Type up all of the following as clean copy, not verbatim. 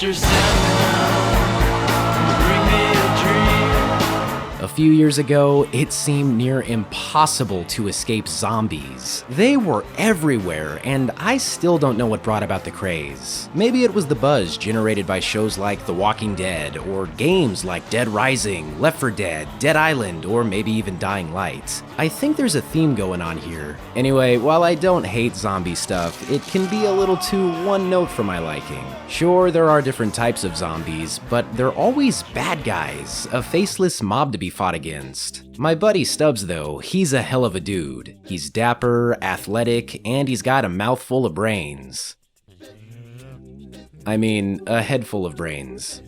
your seminar. Bring me a dream. A few years ago, it seemed near impossible to escape zombies. They were everywhere, and I still don't know what brought about the craze. Maybe it was the buzz generated by shows like The Walking Dead, or games like Dead Rising, Left 4 Dead, Dead Island, or maybe even Dying Light. I think there's a theme going on here. Anyway, while I don't hate zombie stuff, it can be a little too one-note for my liking. Sure, there are different types of zombies, but they're always bad guys, a faceless mob to be fought against. My buddy Stubbs, though, he's a hell of a dude. He's dapper, athletic, and he's got a mouthful of brains. I mean, a head full of brains.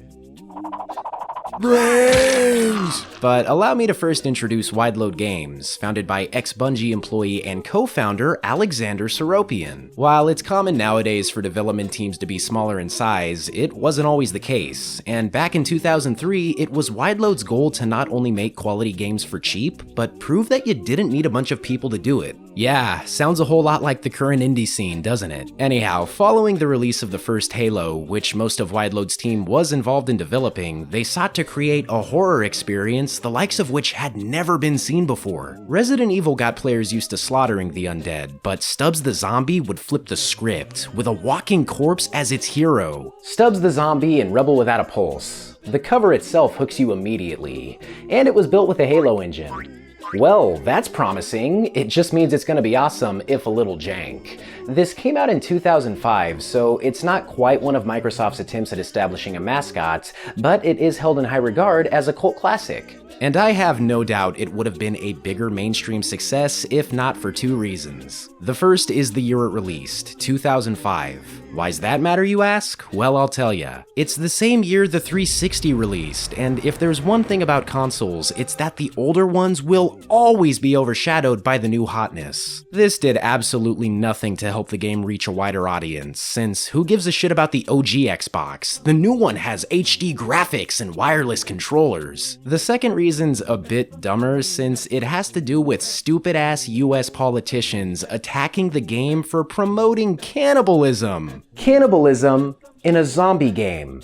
Brains! But allow me to first introduce Wide Load Games, founded by ex-Bungie employee and co-founder Alexander Seropian. While it's common nowadays for development teams to be smaller in size, it wasn't always the case, and back in 2003, it was Wide Load's goal to not only make quality games for cheap, but prove that you didn't need a bunch of people to do it. Yeah, sounds a whole lot like the current indie scene, doesn't it? Anyhow, following the release of the first Halo, which most of Wide Load's team was involved in developing, they sought to create a horror experience the likes of which had never been seen before. Resident Evil got players used to slaughtering the undead, but Stubbs the Zombie would flip the script, with a walking corpse as its hero. Stubbs the Zombie and Rebel Without a Pulse. The cover itself hooks you immediately, and it was built with the Halo engine. Well, that's promising. It just means it's gonna be awesome, if a little jank. This came out in 2005, so it's not quite one of Microsoft's attempts at establishing a mascot, but it is held in high regard as a cult classic. And I have no doubt it would have been a bigger mainstream success if not for two reasons. The first is the year it released, 2005. Why's that matter, you ask? Well, I'll tell ya. It's the same year the 360 released, and if there's one thing about consoles, it's that the older ones will always be overshadowed by the new hotness. This did absolutely nothing to help the game reach a wider audience, since who gives a shit about the OG Xbox? The new one has HD graphics and wireless controllers. The second reason's a bit dumber, since it has to do with stupid-ass US politicians attacking the game for promoting cannibalism. Cannibalism in a zombie game.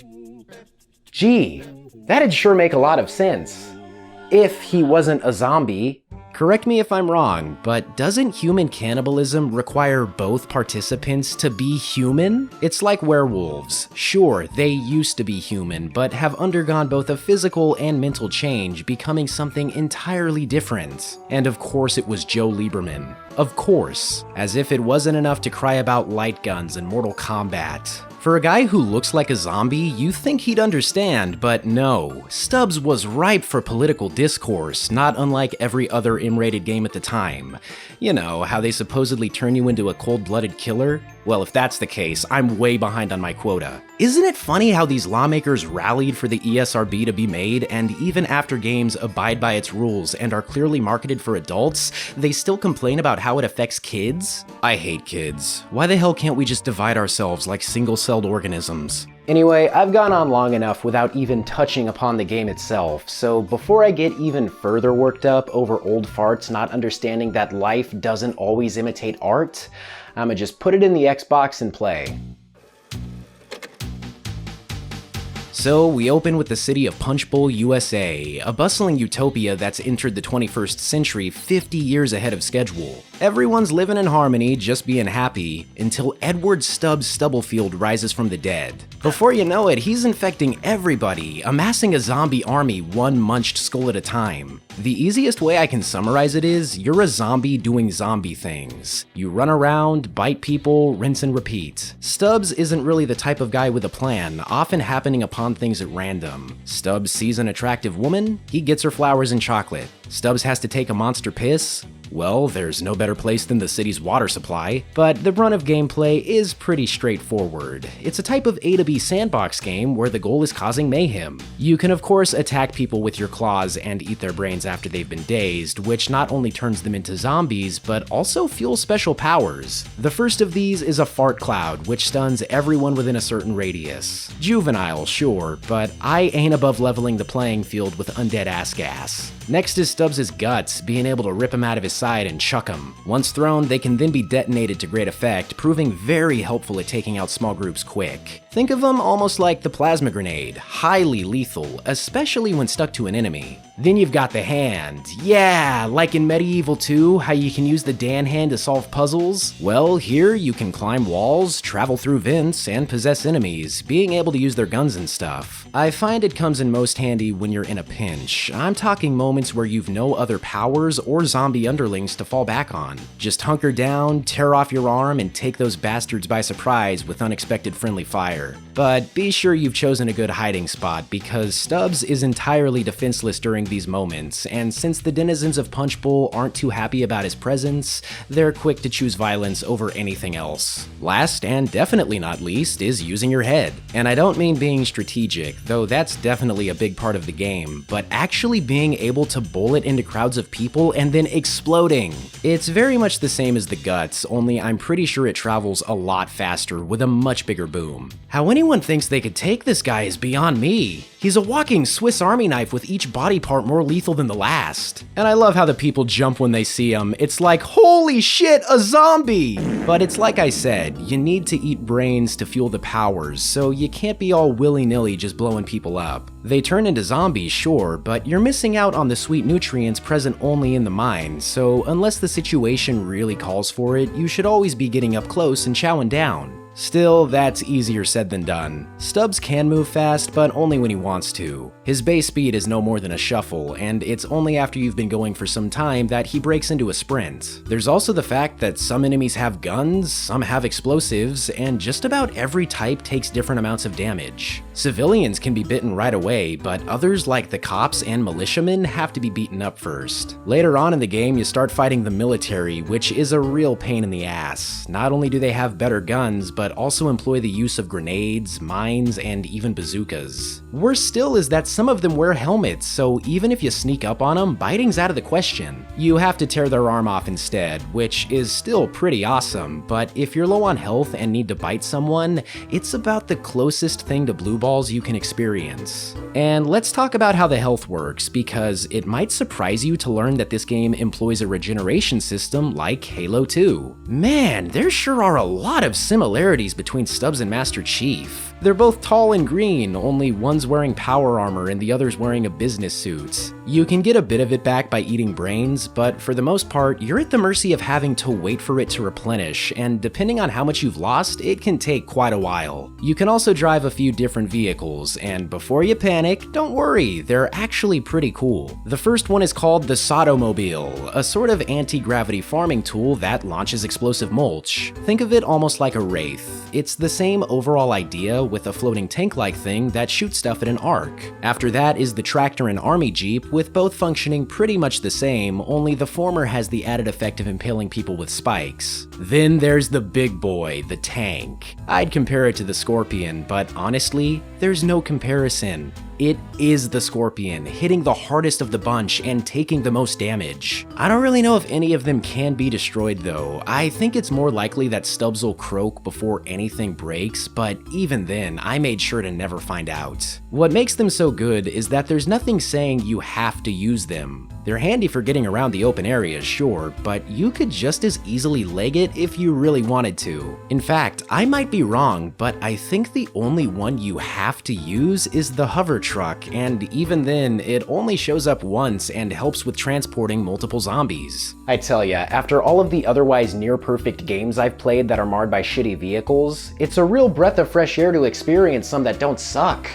Gee, that'd sure make a lot of sense. If he wasn't a zombie. Correct me if I'm wrong, but doesn't human cannibalism require both participants to be human? It's like werewolves. Sure, they used to be human, but have undergone both a physical and mental change, becoming something entirely different. And of course it was Joe Lieberman. Of course, as if it wasn't enough to cry about light guns and Mortal Kombat. For a guy who looks like a zombie, you think he'd understand, but no. Stubbs was ripe for political discourse, not unlike every other M-rated game at the time. You know, how they supposedly turn you into a cold-blooded killer? Well, if that's the case, I'm way behind on my quota. Isn't it funny how these lawmakers rallied for the ESRB to be made, and even after games abide by its rules and are clearly marketed for adults, they still complain about how it affects kids? I hate kids. Why the hell can't we just divide ourselves like single-celled organisms? Anyway, I've gone on long enough without even touching upon the game itself, so before I get even further worked up over old farts not understanding that life doesn't always imitate art, I'ma just put it in the Xbox and play. So we open with the city of Punch Bowl, USA, a bustling utopia that's entered the 21st century 50 years ahead of schedule. Everyone's living in harmony, just being happy, until Edward Stubbs Stubblefield rises from the dead. Before you know it, he's infecting everybody, amassing a zombie army one munched skull at a time. The easiest way I can summarize it is, you're a zombie doing zombie things. You run around, bite people, rinse and repeat. Stubbs isn't really the type of guy with a plan, often happening upon things at random. Stubbs sees an attractive woman, he gets her flowers and chocolate. Stubbs has to take a monster piss. Well, there's no better place than the city's water supply, but the brunt of gameplay is pretty straightforward. It's a type of A to B sandbox game where the goal is causing mayhem. You can of course attack people with your claws and eat their brains after they've been dazed, which not only turns them into zombies, but also fuels special powers. The first of these is a fart cloud, which stuns everyone within a certain radius. Juvenile, sure, but I ain't above leveling the playing field with undead ass gas. Next is Stubbs' guts, being able to rip him out of his side and chuck him. Once thrown, they can then be detonated to great effect, proving very helpful at taking out small groups quick. Think of them almost like the plasma grenade, highly lethal, especially when stuck to an enemy. Then you've got the hand. Yeah, like in Medieval 2, how you can use the Dan hand to solve puzzles? Well, here you can climb walls, travel through vents, and possess enemies, being able to use their guns and stuff. I find it comes in most handy when you're in a pinch. I'm talking moments where you've no other powers or zombie underlings to fall back on. Just hunker down, tear off your arm, and take those bastards by surprise with unexpected friendly fire. But be sure you've chosen a good hiding spot, because Stubbs is entirely defenseless during these moments, and since the denizens of Punch Bowl aren't too happy about his presence, they're quick to choose violence over anything else. Last, and definitely not least, is using your head. And I don't mean being strategic, though that's definitely a big part of the game, but actually being able to bullet into crowds of people and then exploding. It's very much the same as the guts, only I'm pretty sure it travels a lot faster with a much bigger boom. How anyone thinks they could take this guy is beyond me. He's a walking Swiss Army knife with each body part more lethal than the last. And I love how the people jump when they see him. It's like, holy shit, a zombie! But it's like I said, you need to eat brains to fuel the powers, so you can't be all willy-nilly just blowing people up. They turn into zombies, sure, but you're missing out on the sweet nutrients present only in the mind, so unless the situation really calls for it, you should always be getting up close and chowing down. Still, that's easier said than done. Stubbs can move fast, but only when he wants to. His base speed is no more than a shuffle, and it's only after you've been going for some time that he breaks into a sprint. There's also the fact that some enemies have guns, some have explosives, and just about every type takes different amounts of damage. Civilians can be bitten right away, but others like the cops and militiamen have to be beaten up first. Later on in the game, you start fighting the military, which is a real pain in the ass. Not only do they have better guns, but also employ the use of grenades, mines, and even bazookas. Worse still is that some of them wear helmets, so even if you sneak up on them, biting's out of the question. You have to tear their arm off instead, which is still pretty awesome, but if you're low on health and need to bite someone, it's about the closest thing to blue balls you can experience. And let's talk about how the health works, because it might surprise you to learn that this game employs a regeneration system like Halo 2. Man, there sure are a lot of similarities between Stubbs and Master Chief. They're both tall and green, only one's wearing power armor and the other's wearing a business suit. You can get a bit of it back by eating brains, but for the most part, you're at the mercy of having to wait for it to replenish, and depending on how much you've lost, it can take quite a while. You can also drive a few different vehicles, and before you panic, don't worry, they're actually pretty cool. The first one is called the Sodomobile, a sort of anti-gravity farming tool that launches explosive mulch. Think of it almost like a Wraith. It's the same overall idea with a floating tank-like thing that shoots stuff at an arc. After that is the Tractor and Army Jeep, with both functioning pretty much the same, only the former has the added effect of impaling people with spikes. Then there's the big boy, the tank. I'd compare it to the Scorpion, but honestly, there's no comparison. It is the Scorpion, hitting the hardest of the bunch and taking the most damage. I don't really know if any of them can be destroyed though. I think it's more likely that Stubbs will croak before anything breaks, but even then, I made sure to never find out. What makes them so good is that there's nothing saying you have to use them. They're handy for getting around the open areas, sure, but you could just as easily leg it if you really wanted to. In fact, I might be wrong, but I think the only one you have to use is the hover truck, and even then, it only shows up once and helps with transporting multiple zombies. I tell ya, after all of the otherwise near-perfect games I've played that are marred by shitty vehicles, it's a real breath of fresh air to experience some that don't suck.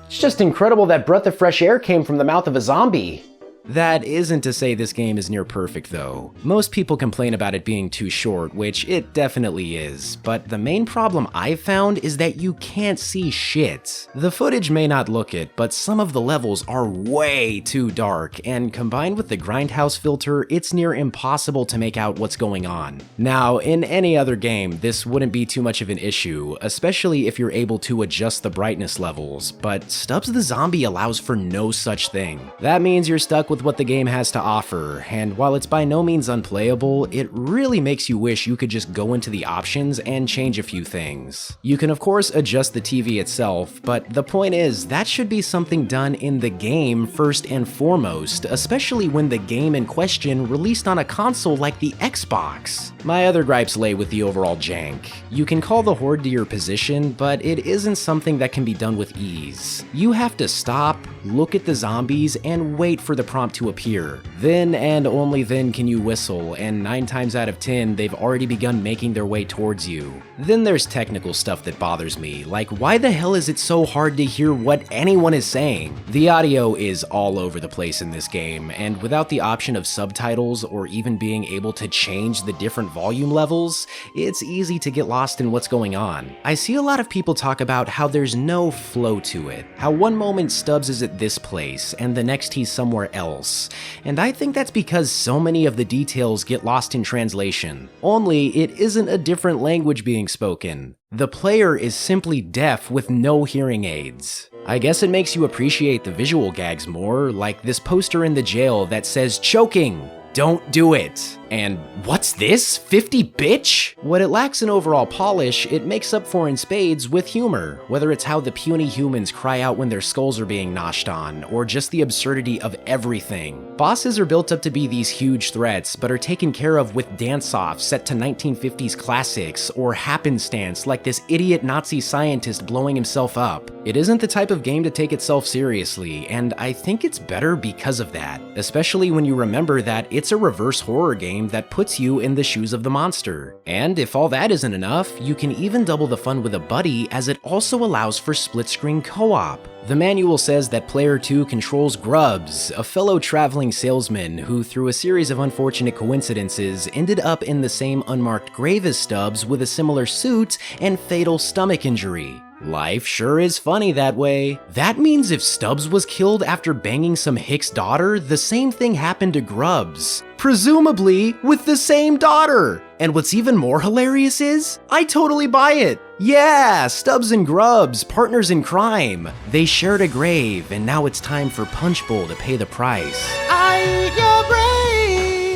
It's just incredible that breath of fresh air came from the mouth of a zombie. That isn't to say this game is near perfect though. Most people complain about it being too short, which it definitely is, but the main problem I've found is that you can't see shit. The footage may not look it, but some of the levels are way too dark, and combined with the grindhouse filter, it's near impossible to make out what's going on. Now, in any other game, this wouldn't be too much of an issue, especially if you're able to adjust the brightness levels, but Stubbs the Zombie allows for no such thing. That means you're stuck with what the game has to offer, and while it's by no means unplayable, it really makes you wish you could just go into the options and change a few things. You can of course adjust the TV itself, but the point is, that should be something done in the game first and foremost, especially when the game in question released on a console like the Xbox. My other gripes lay with the overall jank. You can call the horde to your position, but it isn't something that can be done with ease. You have to stop, look at the zombies, and wait for the prompt to appear. Then and only then can you whistle, and 9 times out of 10, they've already begun making their way towards you. Then there's technical stuff that bothers me, like why the hell is it so hard to hear what anyone is saying? The audio is all over the place in this game, and without the option of subtitles or even being able to change the different volume levels, it's easy to get lost in what's going on. I see a lot of people talk about how there's no flow to it, how one moment Stubbs is at this place and the next he's somewhere else, and I think that's because so many of the details get lost in translation. Only it isn't a different language being spoken. The player is simply deaf with no hearing aids. I guess it makes you appreciate the visual gags more, like this poster in the jail that says choking. Don't do it. And what's this? 50 bitch? What it lacks in overall polish, it makes up for in spades with humor, whether it's how the puny humans cry out when their skulls are being noshed on, or just the absurdity of everything. Bosses are built up to be these huge threats, but are taken care of with dance-offs set to 1950s classics, or happenstance like this idiot Nazi scientist blowing himself up. It isn't the type of game to take itself seriously, and I think it's better because of that, especially when you remember that it's a reverse horror game that puts you in the shoes of the monster. And if all that isn't enough, you can even double the fun with a buddy, as it also allows for split-screen co-op. The manual says that player 2 controls Grubbs, a fellow traveling salesman who, through a series of unfortunate coincidences, ended up in the same unmarked grave as Stubbs with a similar suit and fatal stomach injury. Life sure is funny that way. That means if Stubbs was killed after banging some hick's daughter, the same thing happened to Grubbs. Presumably with the same daughter. And what's even more hilarious is, I totally buy it. Yeah, Stubbs and Grubbs, partners in crime. They shared a grave, and now it's time for Punch Bowl to pay the price. I eat your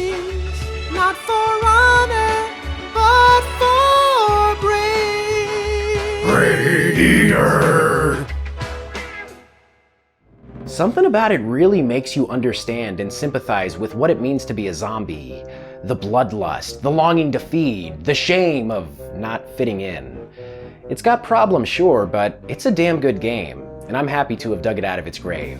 brains, not for honor, but for brains. Brain Eater! Something about it really makes you understand and sympathize with what it means to be a zombie. The bloodlust, the longing to feed, the shame of not fitting in. It's got problems, sure, but it's a damn good game, and I'm happy to have dug it out of its grave.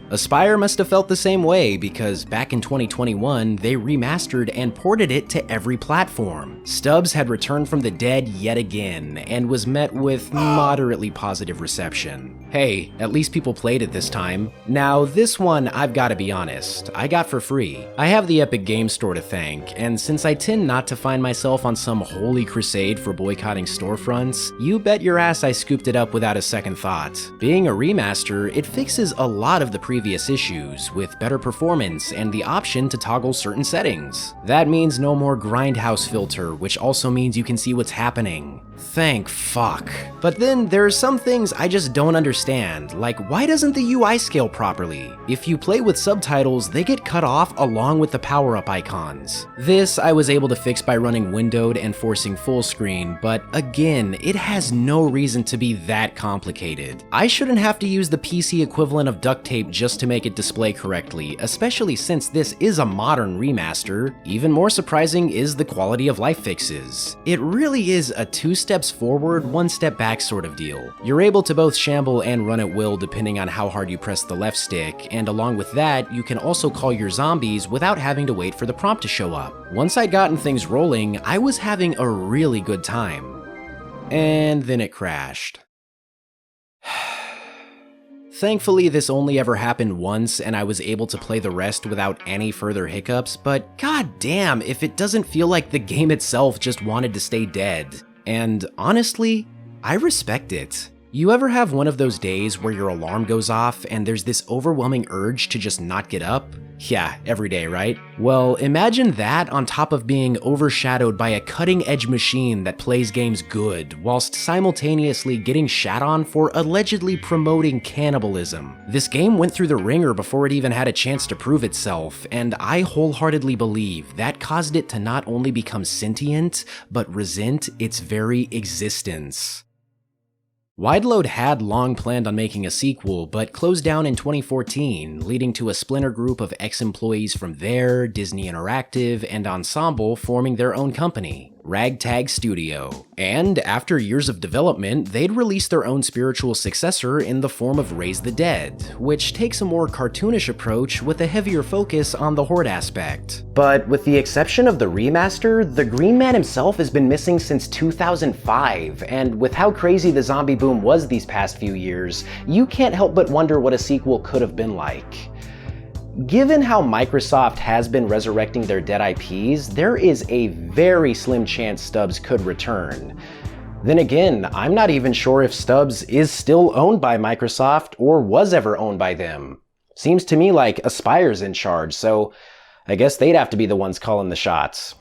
Aspyr must have felt the same way, because back in 2021, they remastered and ported it to every platform. Stubbs had returned from the dead yet again, and was met with moderately positive reception. Hey, at least people played it this time. Now, this one, I've gotta be honest, I got for free. I have the Epic Games Store to thank, and since I tend not to find myself on some holy crusade for boycotting storefronts, you bet your ass I scooped it up without a second thought. Being a remaster, it fixes a lot of the previous issues, with better performance and the option to toggle certain settings. That means no more grindhouse filter, which also means you can see what's happening. Thank fuck. But then there are some things I just don't understand, like why doesn't the UI scale properly? If you play with subtitles, they get cut off along with the power-up icons. This I was able to fix by running windowed and forcing full screen, but again, it has no reason to be that complicated. I shouldn't have to use the PC equivalent of duct tape just to make it display correctly, especially since this is a modern remaster. Even more surprising is the quality of life fixes. It really is a 2 steps forward, 1 step back sort of deal. You're able to both shamble and run at will depending on how hard you press the left stick, and along with that, you can also call your zombies without having to wait for the prompt to show up. Once I'd gotten things rolling, I was having a really good time. And then it crashed. Thankfully, this only ever happened once, and I was able to play the rest without any further hiccups, but goddamn if it doesn't feel like the game itself just wanted to stay dead. And honestly, I respect it. You ever have one of those days where your alarm goes off and there's this overwhelming urge to just not get up? Yeah, every day, right? Well, imagine that on top of being overshadowed by a cutting-edge machine that plays games good, whilst simultaneously getting shat on for allegedly promoting cannibalism. This game went through the ringer before it even had a chance to prove itself, and I wholeheartedly believe that caused it to not only become sentient, but resent its very existence. Wideload had long planned on making a sequel, but closed down in 2014, leading to a splinter group of ex-employees from there, Disney Interactive, and Ensemble forming their own company, Ragtag Studio. And after years of development, they'd release their own spiritual successor in the form of Raise the Dead, which takes a more cartoonish approach with a heavier focus on the horde aspect. But with the exception of the remaster, the Green Man himself has been missing since 2005, and with how crazy the zombie boom was these past few years, you can't help but wonder what a sequel could have been like. Given how Microsoft has been resurrecting their dead IPs, there is a very slim chance Stubbs could return. Then again, I'm not even sure if Stubbs is still owned by Microsoft or was ever owned by them. Seems to me like Aspire's in charge, so I guess they'd have to be the ones calling the shots.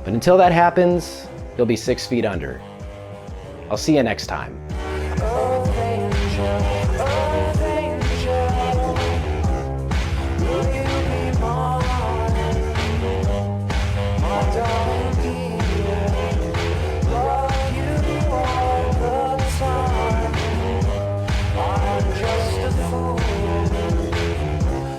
But until that happens, he'll be 6 feet under. I'll see you next time.